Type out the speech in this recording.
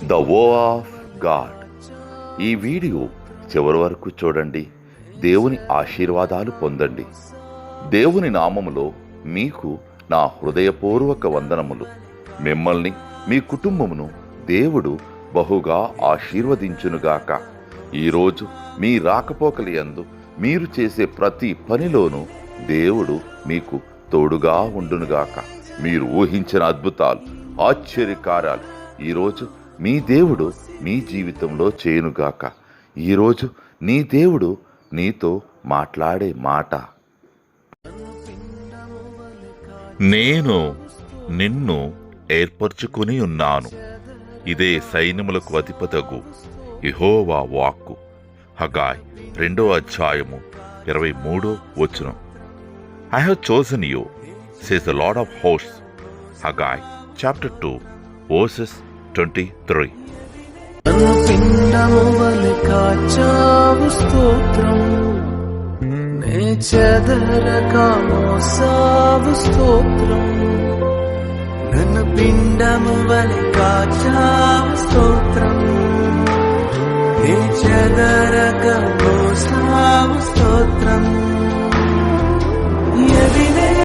The వో of God. ఈ video చివరి వరకు చూడండి. దేవుని ఆశీర్వాదాలు పొందండి. దేవుని నామములో మీకు నా హృదయపూర్వక వందనములు. మిమ్మల్ని మీ కుటుంబమును దేవుడు బహుగా ఆశీర్వదించునుగాక. ఈరోజు మీ రాకపోకలి యందు మీరు చేసే ప్రతి పనిలోనూ దేవుడు మీకు తోడుగా ఉండునుగాక. మీరు ఊహించిన అద్భుతాలు, ఆశ్చర్యకార్యాలు ఈరోజు మీ దేవుడు మీ జీవితంలో చేయునుగాక. ఈరోజు నీ దేవుడు నీతో మాట్లాడే మాట, నేను నిన్ను ఏర్పరచుకుని ఉన్నాను. ఇదే సైన్యములకు అధిపతగు యెహోవా వాక్కు. హగాయ్ 2:23. I have chosen you, says the Lord of hosts. Haggai chapter 2 verses 23. నన్ను పిండము వలె కాచావు స్తోత్రం, నే చెదరక మోసావు స్తోత్రం. నన్ను పిండము వలె కాచావు స్తోత్రం, నే చెదరక మోసావు స్తోత్రం.